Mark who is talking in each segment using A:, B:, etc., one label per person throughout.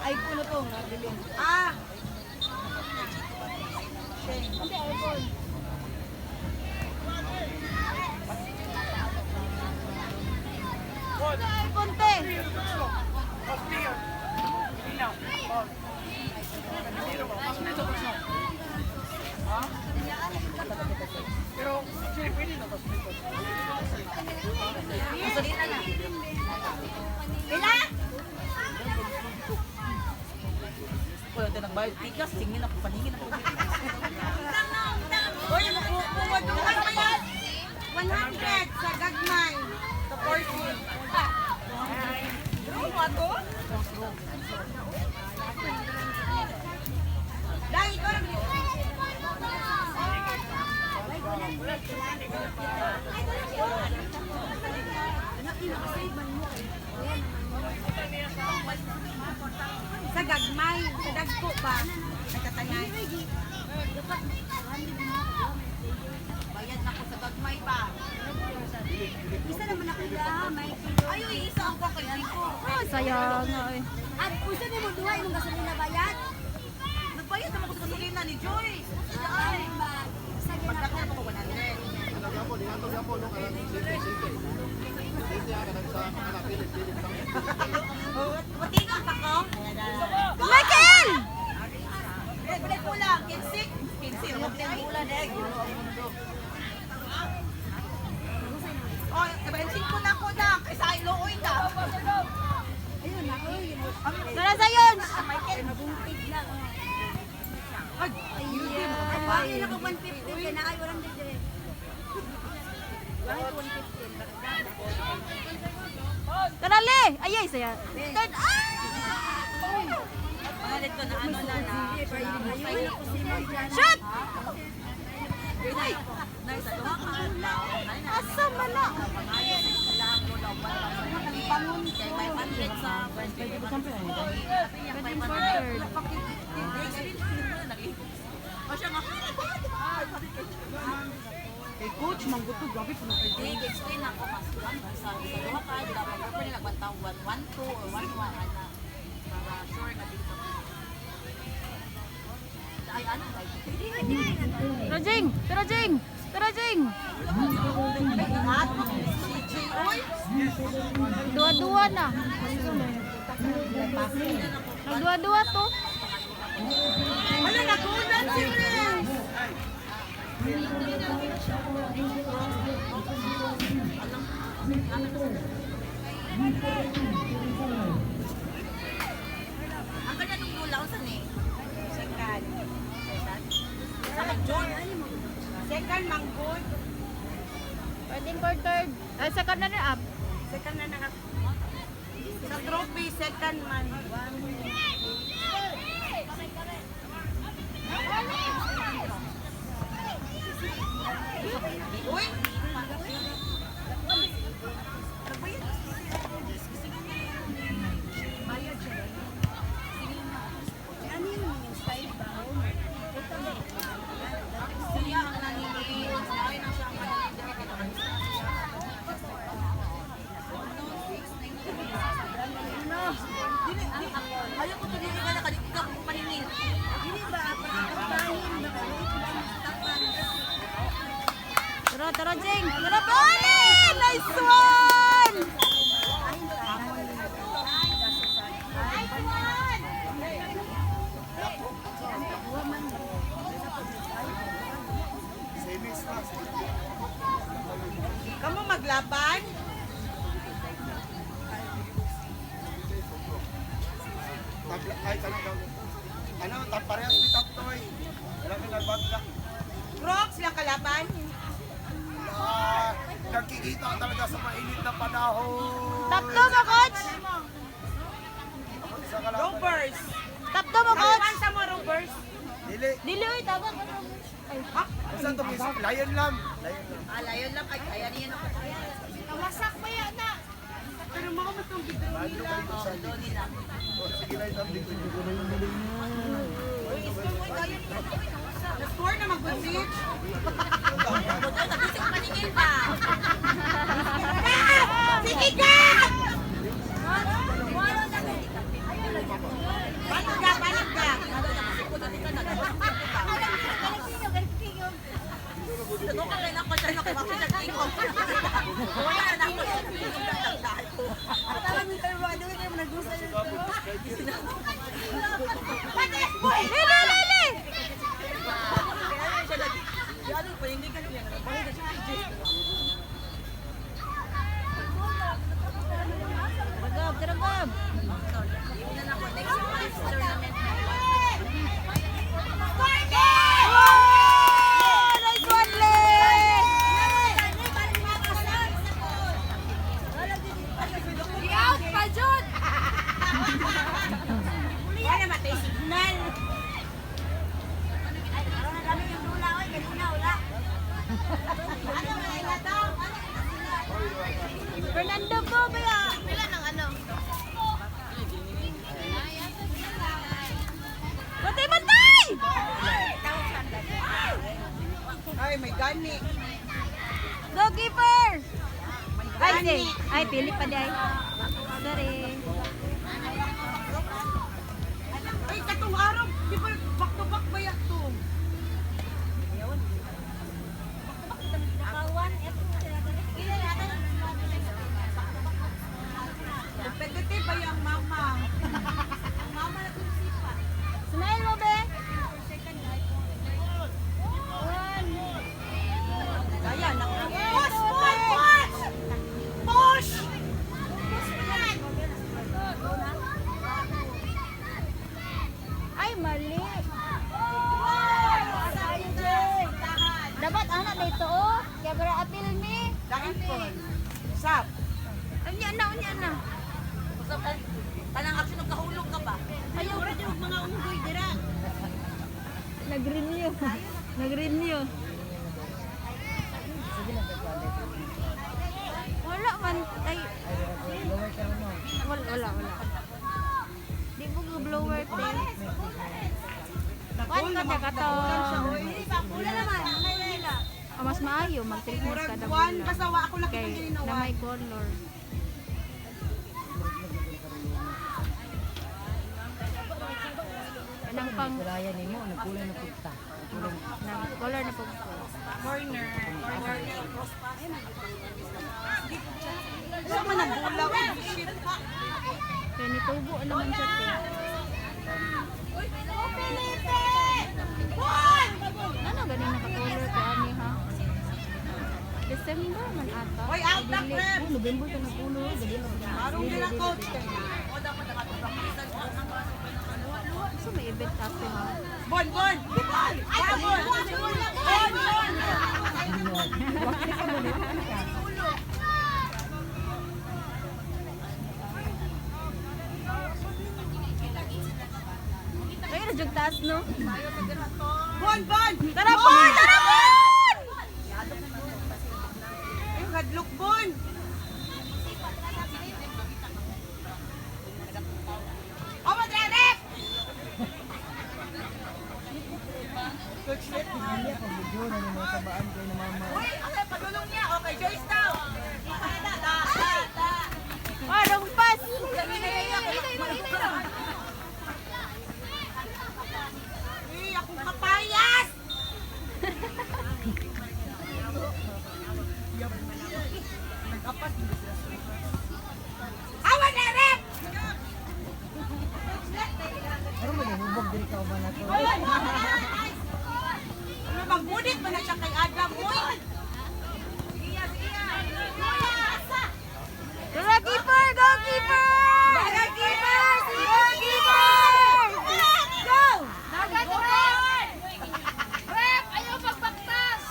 A: iPhone na to, nabili.
B: Ah!
A: Hindi, iPhone. Ano iPhone, te?
C: Pero, actually, pwede na ba?
B: Gasolina na. Ila?
D: Wala tayo nagbayad tigas, tingin ako, paningin ako.
B: Uy, kumaduhan pa yan. 100 sa gagmay. Sa 40. Ano ako? Dahil ito lang. Sa gagmay, sa dagko ba? Nagkatangay. Bayad na ko sa gagmay ba? Isa naman ako laha, may kilo. Ay, isa ang kakainin ko.
A: Ah, sayang nga eh.
B: At usa ni mo duha imong gasolina bayad?
D: Nagbayad naman ko sa gasolina ni Joyce.
B: Ay, ba?
D: Pagdakil ako 100.
B: Matingan pa ko?
A: Michael!
B: Balik ko lang, kinsik. Kinsik, magdang ulan eh.
D: Oh, bensin ko na ko na. Kaysa ilooy na.
B: Ayun, ako yun.
A: Tara sa yun!
B: Nabungkig lang. Ay, ayun ako 150 kaya na ay walang dire. Bakit 150?
A: Tara, Le! Ayay, saya. Third, ah!
D: Pangalit ko na ano na na.
B: Ayun ako si Morgan.
A: Shot!
D: Nay, nay, sa lumakan.
A: Asa man na?
D: Pangun, kay may 100 sa birthday.
A: Pwede for third.
D: O siya nga.
C: Kay coach, mangguto, grabe po na kayo.
D: Hindi, explain ako mas sa duha ka, di dapat ko pwede nagbantang 112 or 11 ana. Para sure na dito. Ay, ano ba?
A: Tara, Jing! Tara, Jing! Tara, Jing! Nagdua-dua na. Nagdua-dua to.
B: Wala na kunan si Renz.
D: Ang kanya nung lulaw sa ni.
B: Second.
D: Sa John.
B: Second, manggod.
A: Pwede for third. Ay, second na rin up.
B: Second na naka... Sa trophy, second man.
D: Uy!
B: Ano yung style ba?
D: Siya ang nangingi. Ay, na siya ang mangingi. Ayaw ko to dito ka na ikaw kung paningin.
B: Hindi ba? Pagkakabahin ba?
A: Tara, tara, Jing! Tara, Tony! Nice one!
B: Kamu maglaban?
C: Ay, ano, parehas ni Taptoy. Wala ka nagbagda.
B: Crocs lang kalaban?
C: Nagkikita talaga sa mainit na panahon.
A: Tapto mo, coach!
C: Isa ka lang.
B: Rovers.
A: Tapto mo, coach!
B: Kalaban sa mga Rovers?
C: Dili.
A: Dili, uy, tawag. Ay, ha?
C: Saan ito? Lion Lamb.
D: Alayon lang. Ay, kaya niya na.
B: Kawasak pa yan na. Pero mga matong bidro nila.
D: Oo, doon nila.
C: Sige lang, Lamb.
B: Na-score na mag-beach.
D: Nabisig paningin pa.
B: Sige ka!
A: Nandog ko ba ya?
B: Pila ng ano?
A: Bantay, bantay!
D: Ay, may gani.
A: Goalkeeper! Ay, si. Ay, pili pa di ay. Sorry.
D: Ay, katong araw, di ba back to back ba yan to? Competitive ba yung mama? Mama na kung sipa.
A: Smile mo, be?
D: Kaya, naku.
A: Push! Push!
D: Push!
A: Ay, mali. Dapat anak dito, oh. Kaya bara apil mi.
D: Dahil po. Sap.
A: Unya na.
D: Usap ka. Tanang action ng kahulog ka ba?
A: Ayaw ra yung mga unggoy dira. Nag-renew. Nag-renew. Wala man ay wala. Di mo go blower te. Wan ka kato.
B: Wala naman.
A: Mas maayo mag-treatment
D: Murag
A: kada
D: buwan,
A: bulan.
D: basta wa ako lang
A: Kay
D: kita
A: na may color. Anang pang
E: Kulaya nimo nagkulay na pugta.
A: nang color na po.
D: corner. Sa man nagbulaw.
A: Kaya nitubo naman siya te. Ano ganing naka-color ko ani ha? December man ata.
D: Hoy, out na prep.
A: November ka nag-color.
D: Marong nila coach.
A: So may event kasi ha.
D: Bon. Bon.
A: Kaya na jug taas no?
D: Bon.
A: Tara Bon! Tara Bon!
D: Yung hadlok bon. Oh, madrerep! Coach Let.
E: Hindi ako video na nimo sa baan kay na mama.
D: Uy, okay, padulong niya. Okay, Joyce daw.
A: Anong pas?
D: Uy, akong kapayas! Nagkapas. Awan na rep!
E: Pero mo hubog diri ka ba nato.
D: Ano bang budit ba na siya kay Adam? Uy!
A: Tara keeper! Go keeper! Go!
B: Rep! Ayaw magpaktas!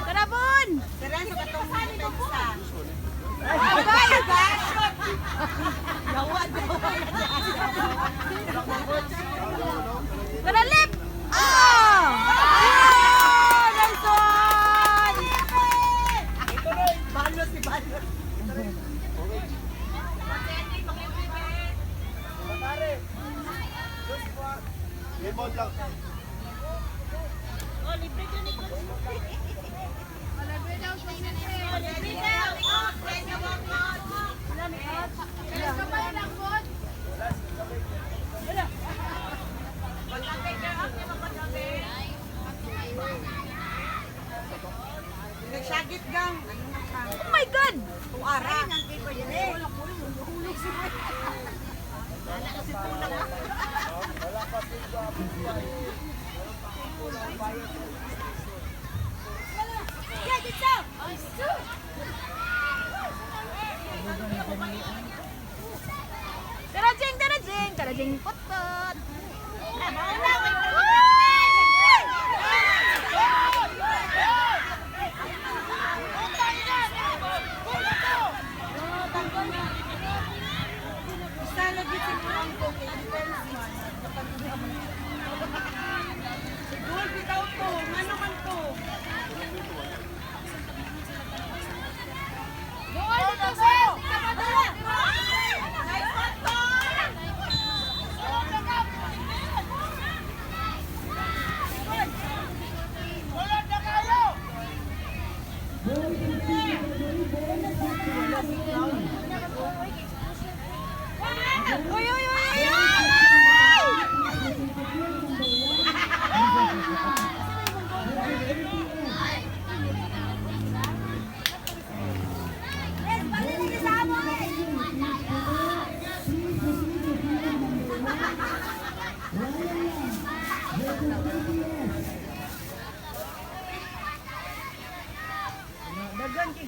A: Tara Bon!
D: Serenso ka itong pensa.
A: Tara lip! Ah! Nice one!
D: Balos si Balos.
C: Limon lang.
D: Nagsagit gang.
A: Oh my God!
D: Tuara.
A: Tara jing! Tara jing! Pot-pot!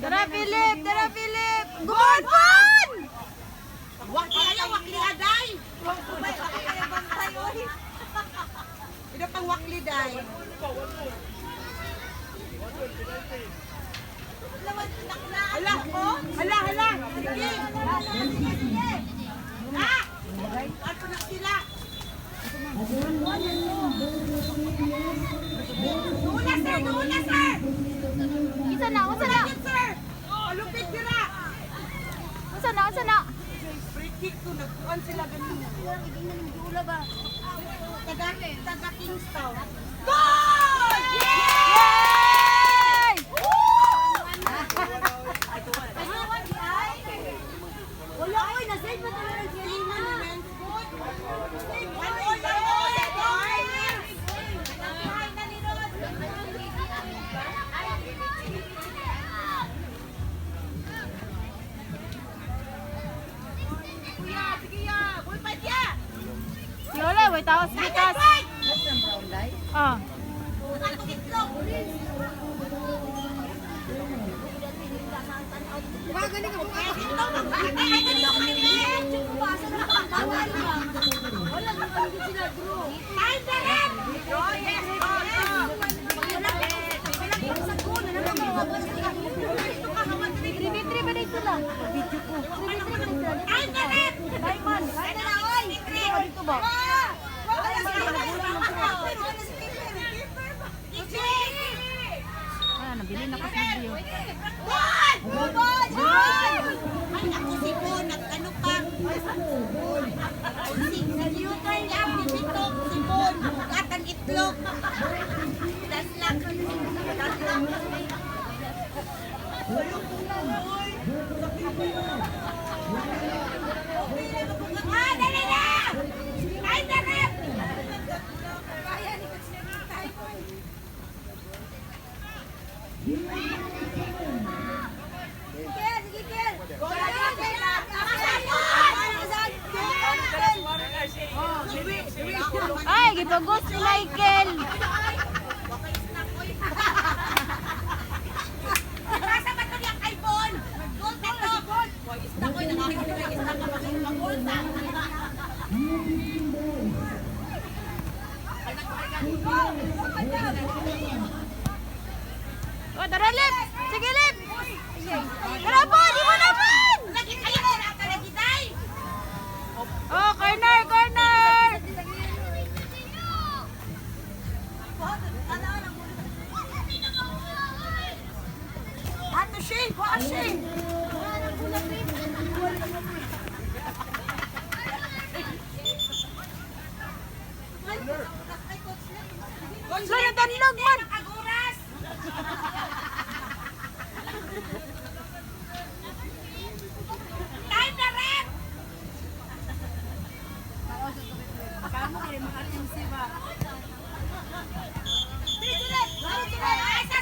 A: Tara, Philip! Tara, Philip! Gumon!
B: Waki ayaw, wakli aday. Ito pang wakli day. Hala ko? Hala. Sige. Ha? Ano na sila? Doon na, sir!
A: Unsa na? Unsa na?
B: Sir! Lupit sila!
A: Unsa na? Unsa na?
B: Free kick to, nagpuan sila ganun. Taga Kingstown. Goal!
A: Yay!
B: Wala ko, nasave mo talaga ng Serena.
A: Lola, wait tawas bitas. Ah. Dimitri ba dito lang? Video ko. Dimitri ba dito lang? Diamond. Dito ba? Ah, nabili na ko sa video.
B: Ay, naku si Bon, nag-ano pa. Nag-U-turn lang, bibitok si Bon. Gatang itlog. Daslak. Ah, dali na! Ay, dali!
A: Ay, gipagos si Michael.
B: Nasa ba ito yung kay Bon? Gold na to! Isda ko, nakakita ko yung isda ka mag-gold na.
A: Oh, tara, Lip! Sige, Lip! Tara po, di mo naman!
B: Lagi kayo na lagi day!
A: Oh, corner, corner!
B: Ato Shane! Kuha Shane!
A: Lalo, danlog man!
B: Aguras! Time na rin! Kamu kaya mga ating siba. Sige, sige! Sige, sige!